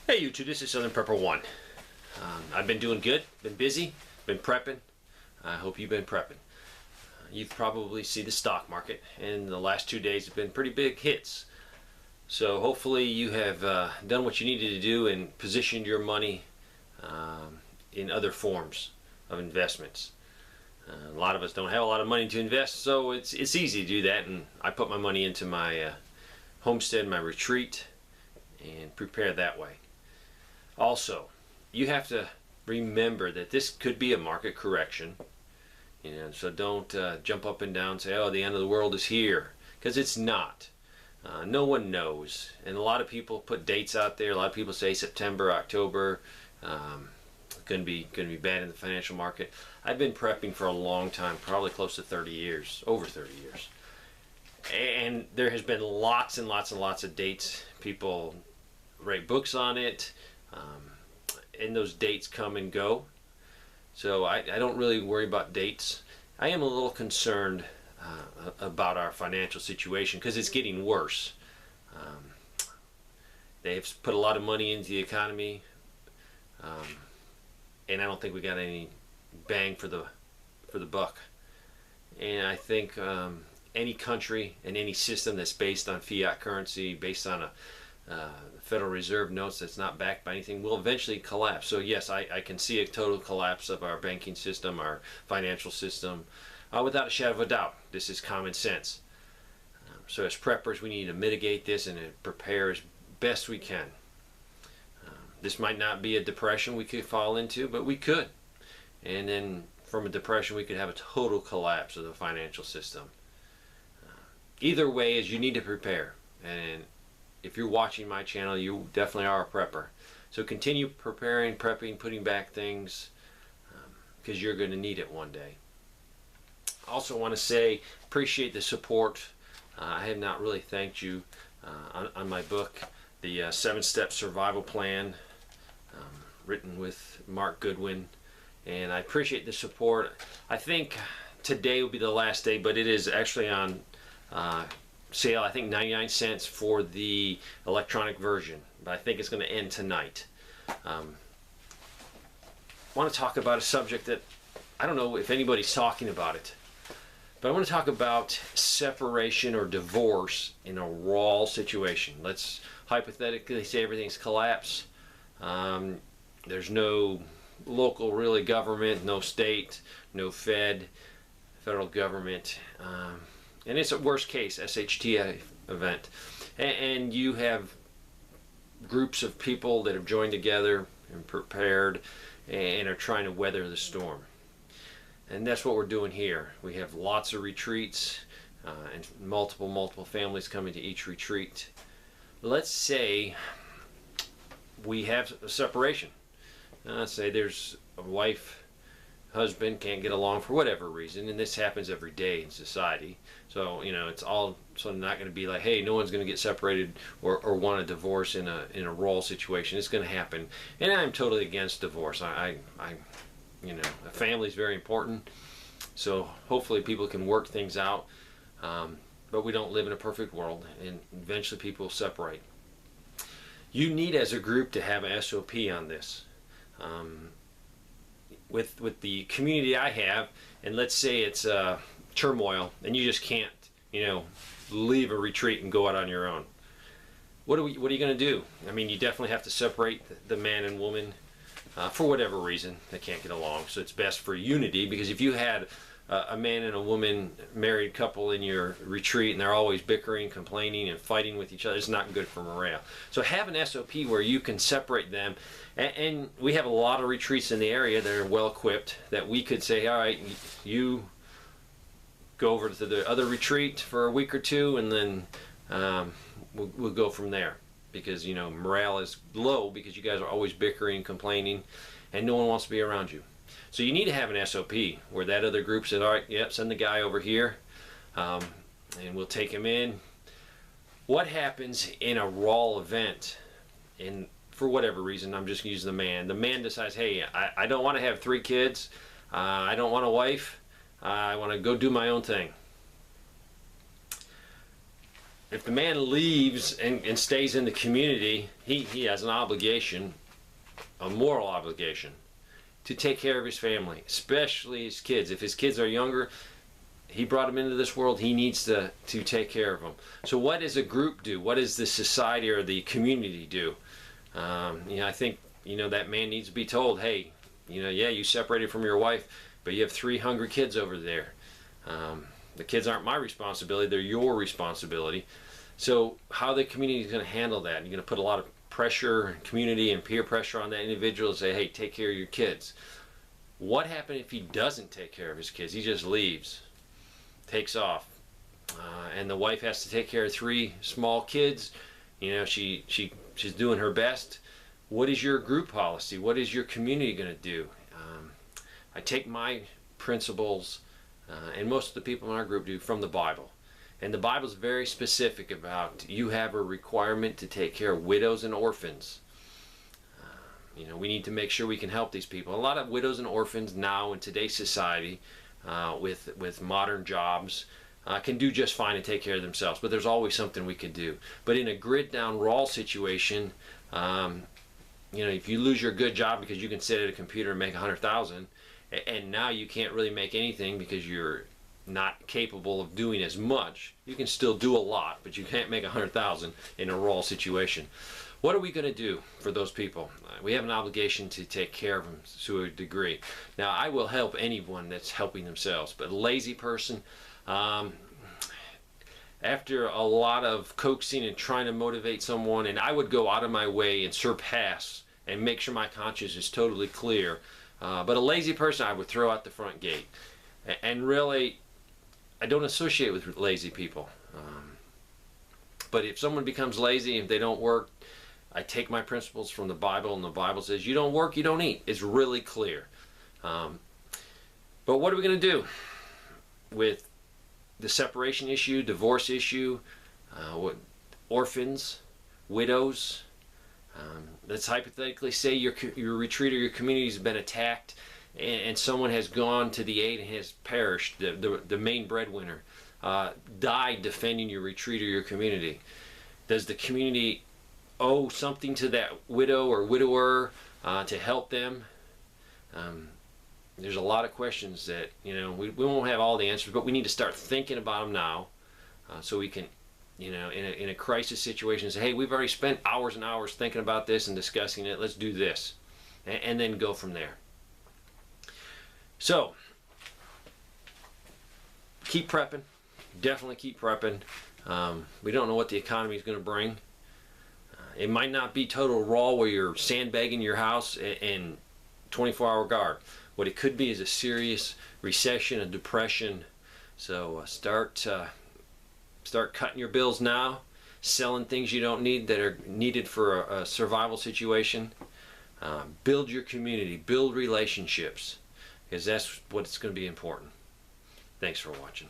Hey YouTube, this is Southern Prepper 1. I've been doing good, been busy, been prepping. I hope you've been prepping. You've probably seen the stock market, and the last 2 days have been pretty big hits. So hopefully you have done what you needed to do and positioned your money in other forms of investments. A lot of us don't have a lot of money to invest, so it's easy to do that, and I put my money into my homestead, my retreat, and prepare that way. Also, you have to remember that this could be a market correction, so don't jump up and down and say, oh, the end of the world is here, because it's not. No one knows, and a lot of people put dates out there. A lot of people say September, October, going to be bad in the financial market. I've been prepping for a long time, probably close to 30 years, over 30 years, and there has been lots and lots and lots of dates. People write books on it. And those dates come and go, so I don't really worry about dates. I am a little concerned about our financial situation because it's getting worse. They've put a lot of money into the economy, and I don't think we got any bang for the buck. And I think any country and any system that's based on fiat currency, based on a Federal Reserve notes that's not backed by anything, will eventually collapse. So yes, I can see a total collapse of our banking system, our financial system, without a shadow of a doubt. This is common sense. So as preppers, we need to mitigate this and prepare as best we can. This might not be a depression we could fall into, but we could. And then from a depression, we could have a total collapse of the financial system. Either way, is you need to prepare. And if you're watching my channel, you definitely are a prepper. So continue preparing, prepping, putting back things, because you're going to need it one day. Also want to say, appreciate the support. I have not really thanked you on my book, the 7-Step Survival Plan, written with Mark Goodwin. And I appreciate the support. I think today will be the last day, but it is actually on sale. I think 99 cents for the electronic version, but I think it's going to end tonight. I want to talk about a subject that I don't know if anybody's talking about it, but I want to talk about separation or divorce in a WROL situation. Let's hypothetically say everything's collapsed. There's no local really government, no state, no federal government. And it's a worst case SHT event, and you have groups of people that have joined together and prepared and are trying to weather the storm. And that's what we're doing here. We have lots of retreats and multiple families coming to each retreat. Let's say we have a separation. Let's say there's a wife, husband can't get along for whatever reason, and this happens every day in society. So it's all not going to be like, hey, no one's going to get separated or want a divorce in a WROL situation. It's going to happen, and I'm totally against divorce. A family is very important, so hopefully people can work things out. But we don't live in a perfect world, and eventually people will separate. You need, as a group, to have an SOP on this. With the community I have, and let's say it's turmoil, and you just can't, leave a retreat and go out on your own. What are you going to do? I mean, you definitely have to separate the man and woman for whatever reason. They can't get along, so it's best for unity, because if you had a man and a woman, married couple in your retreat, and they're always bickering, complaining, and fighting with each other, it's not good for morale. So have an SOP where you can separate them. And we have a lot of retreats in the area that are well equipped, that we could say, all right, you go over to the other retreat for a week or two, and then we'll go from there. Because morale is low because you guys are always bickering, complaining, and no one wants to be around you. So you need to have an SOP where that other group said, all right, yep, send the guy over here, and we'll take him in. What happens in a WROL event? For whatever reason, I'm just using the man. The man decides, hey, I don't want to have 3 kids. I don't want a wife. I want to go do my own thing. if the man leaves and stays in the community, he has an obligation, a moral obligation, to take care of his family, especially his kids. If his kids are younger, he brought them into this world, he needs to take care of them. So what does a group do? What does the society or the community do? I think, that man needs to be told, hey, yeah, you separated from your wife, but you have 3 hungry kids over there. The kids aren't my responsibility, they're your responsibility. So how the community is going to handle that? You're going to put a lot of pressure, community and peer pressure on that individual to say, hey, take care of your kids. What happens if he doesn't take care of his kids? He just leaves, takes off, and the wife has to take care of 3 small kids. She's doing her best. What is your group policy? What is your community going to do? I take my principles, and most of the people in our group do, from the Bible. And the Bible is very specific about you have a requirement to take care of widows and orphans. We need to make sure we can help these people. A lot of widows and orphans now in today's society, with modern jobs, can do just fine and take care of themselves. But there's always something we could do. But in a grid down WROL situation, if you lose your good job because you can sit at a computer and make 100,000, and now you can't really make anything because you're not capable of doing as much. You can still do a lot, but you can't make 100,000 in a WROL situation. What are we going to do for those people? We have an obligation to take care of them to a degree. Now, I will help anyone that's helping themselves, but a lazy person, after a lot of coaxing and trying to motivate someone, and I would go out of my way and surpass and make sure my conscience is totally clear, but a lazy person I would throw out the front gate. And really, I don't associate with lazy people. But if someone becomes lazy, if they don't work, I take my principles from the Bible, and the Bible says you don't work, you don't eat. It's really clear. But what are we going to do with the separation issue, divorce issue, orphans, widows? Let's hypothetically say your retreat or your community has been attacked, and someone has gone to the aid and has perished. The main breadwinner died defending your retreat or your community. Does the community owe something to that widow or widower to help them? There's a lot of questions that we won't have all the answers, but we need to start thinking about them now, so we can, in a crisis situation, say, hey, we've already spent hours and hours thinking about this and discussing it. Let's do this, and then go from there. So keep prepping. Definitely keep prepping. We don't know what the economy is going to bring. It might not be total WROL where you're sandbagging your house in 24-hour guard. What it could be is a serious recession, a depression. So start cutting your bills now, selling things you don't need that are needed for a survival situation. Build your community, build relationships, because that's what's going to be important. Thanks for watching.